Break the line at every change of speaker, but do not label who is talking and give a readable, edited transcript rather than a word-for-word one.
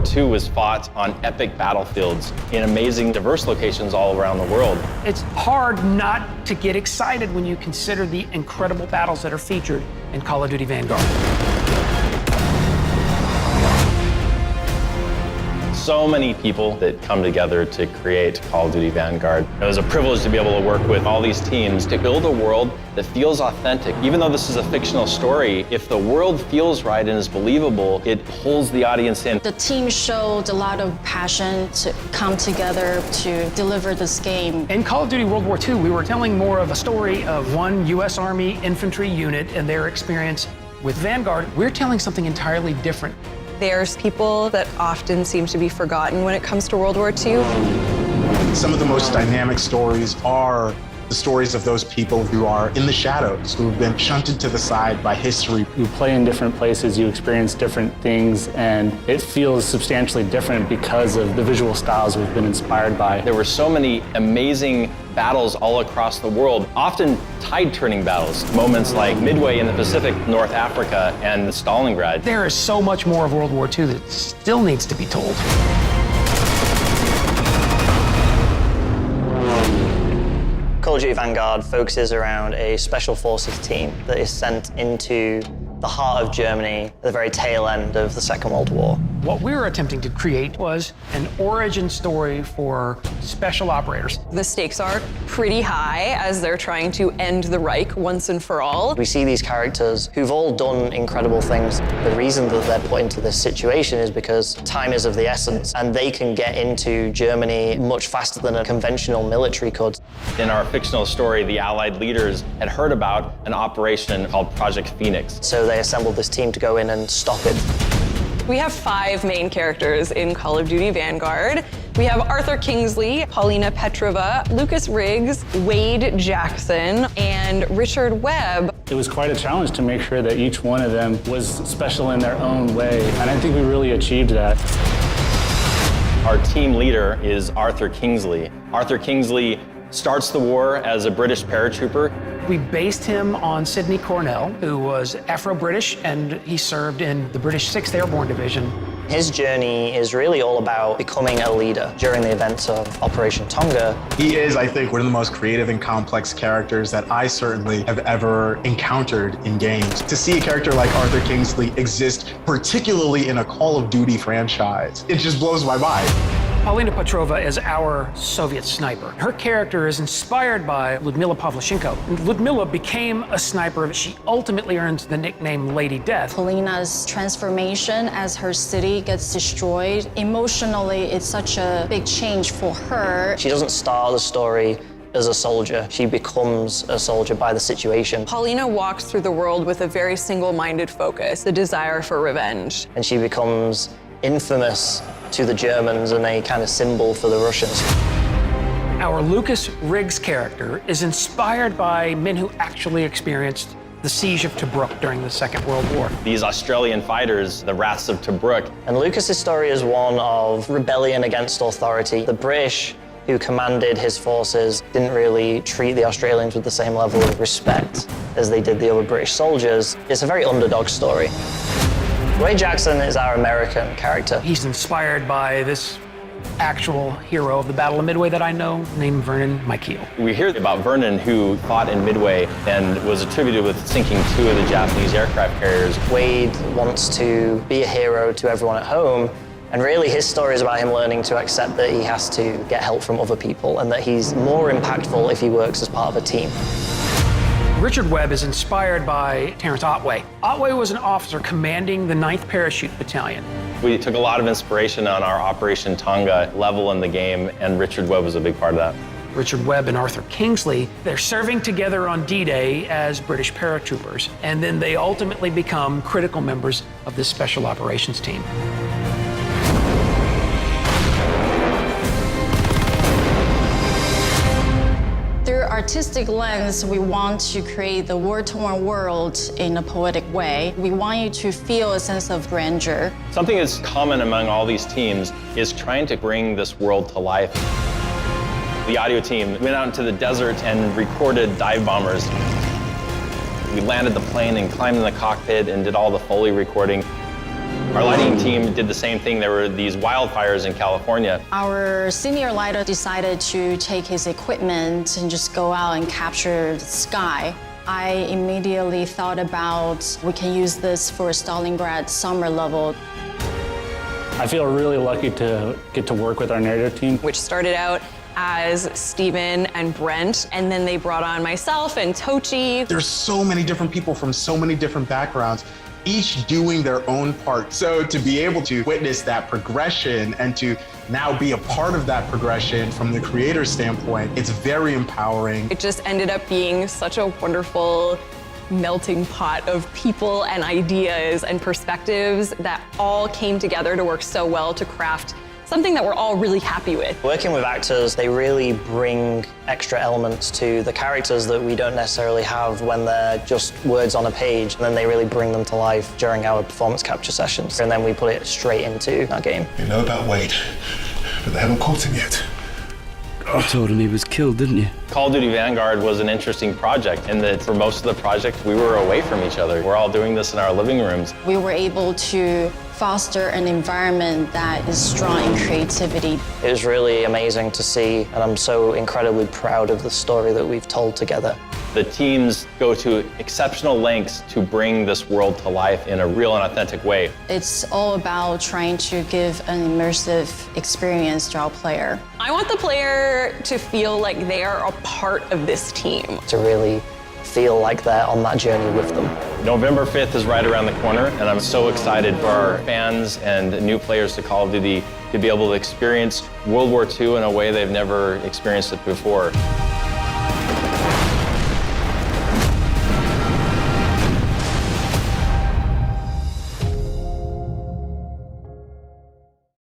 War II was fought on epic battlefields in amazing, diverse locations all around the world.
It's hard not to get excited when you consider the incredible battles that are featured in Call of Duty Vanguard.
So many people that come together to create Call of Duty Vanguard. It was a privilege to be able to work with all these teams to build a world that feels authentic. Even though this is a fictional story, if the world feels right and is believable, it holds the audience in.
The team showed a lot of passion to come together to deliver this game.
In Call of Duty World War II, we were telling more of a story of one U.S. Army infantry unit and their experience. With Vanguard, we're telling something entirely different.
There's people that often seem to be forgotten when it comes to World War II.
Some of the most dynamic stories are the stories of those people who are in the shadows, who've been shunted to the side by history.
You play in different places, you experience different things, and it feels substantially different because of the visual styles we've been inspired by.
There were so many amazing battles all across the world, often tide-turning battles, moments like Midway in the Pacific, North Africa, and Stalingrad.
There is so much more of World War II that still needs to be told.
Call of Duty Vanguard focuses around a special forces team that is sent into the heart of Germany at the very tail end of the Second World War.
What we were attempting to create was an origin story for special operators.
The stakes are pretty high as they're trying to end the Reich once and for all.
We see these characters who've all done incredible things. The reason that they're put into this situation is because time is of the essence, and they can get into Germany much faster than a conventional military could.
In our fictional story, the Allied leaders had heard about an operation called Project Phoenix.
So they assembled this team to go in and stop it.
We have 5 main characters in Call of Duty Vanguard. We have Arthur Kingsley, Paulina Petrova, Lucas Riggs, Wade Jackson, and Richard Webb.
It was quite a challenge to make sure that each one of them was special in their own way, and I think we really achieved that.
Our team leader is Arthur Kingsley. Arthur Kingsley starts the war as a British paratrooper.
We based him on Sidney Cornell, who was Afro-British, and he served in the British 6th Airborne Division.
His journey is really all about becoming a leader during the events of Operation Tonga.
He is, I think, one of the most creative and complex characters that I certainly have ever encountered in games. To see a character like Arthur Kingsley exist, particularly in a Call of Duty franchise, it just blows my mind.
Paulina Petrova is our Soviet sniper. Her character is inspired by Lyudmila Pavlyuchenko. Lyudmila became a sniper. She ultimately earned the nickname Lady Death.
Paulina's transformation as her city gets destroyed, emotionally, it's such a big change for her.
She doesn't start the story as a soldier. She becomes a soldier by the situation.
Paulina walks through the world with a very single-minded focus, the desire for revenge.
And she becomes infamous to the Germans and a kind of symbol for the Russians.
Our Lucas Riggs character is inspired by men who actually experienced the siege of Tobruk during the Second World War.
These Australian fighters, the Wraths of Tobruk.
And Lucas's story is one of rebellion against authority. The British, who commanded his forces, didn't really treat the Australians with the same level of respect as they did the other British soldiers. It's a very underdog story. Wade Jackson is our American character.
He's inspired by this actual hero of the Battle of Midway that I know, named Vernon Mikeel.
We hear about Vernon, who fought in Midway and was attributed with sinking 2 of the Japanese aircraft carriers.
Wade wants to be a hero to everyone at home, and really his story is about him learning to accept that he has to get help from other people and that he's more impactful if he works as part of a team.
Richard Webb is inspired by Terrence Otway. Otway was an officer commanding the 9th Parachute Battalion.
We took a lot of inspiration on our Operation Tonga level in the game, and Richard Webb was a big part of that.
Richard Webb and Arthur Kingsley, they're serving together on D-Day as British paratroopers, and then they ultimately become critical members of this special operations team.
Through artistic lens, we want to create the war-torn world in a poetic way. We want you to feel a sense of grandeur.
Something that's common among all these teams is trying to bring this world to life. The audio team went out into the desert and recorded dive bombers. We landed the plane and climbed in the cockpit and did all the Foley recording. Our lighting team did the same thing. There were these wildfires in California.
Our senior lighter decided to take his equipment and just go out and capture the sky. I immediately thought about we can use this for Stalingrad summer level.
I feel really lucky to get to work with our narrative team.
Which started out as Steven and Brent, and then they brought on myself and Tochi.
There's so many different people from so many different backgrounds, each doing their own part. So to be able to witness that progression and to now be a part of that progression from the creator's standpoint, it's very empowering.
It just ended up being such a wonderful melting pot of people and ideas and perspectives that all came together to work so well to craft something that we're all really happy with.
Working with actors, they really bring extra elements to the characters that we don't necessarily have when they're just words on a page, and then they really bring them to life during our performance capture sessions. And then we put it straight into our game.
You know about Wade, but they haven't caught him yet.
You told him he was killed, didn't you?
Call of Duty Vanguard was an interesting project in that for most of the project, we were away from each other. We're all doing this in our living rooms.
We were able to foster an environment that is strong in creativity.
It was really amazing to see, and I'm so incredibly proud of the story that we've told together.
The teams go to exceptional lengths to bring this world to life in a real and authentic way.
It's all about trying to give an immersive experience to our player.
I want the player to feel like they are a part of this team.
To really feel like they're on that journey with them.
November 5th is right around the corner, and I'm so excited for our fans and new players to Call of Duty to be able to experience World War II in a way they've never experienced it before.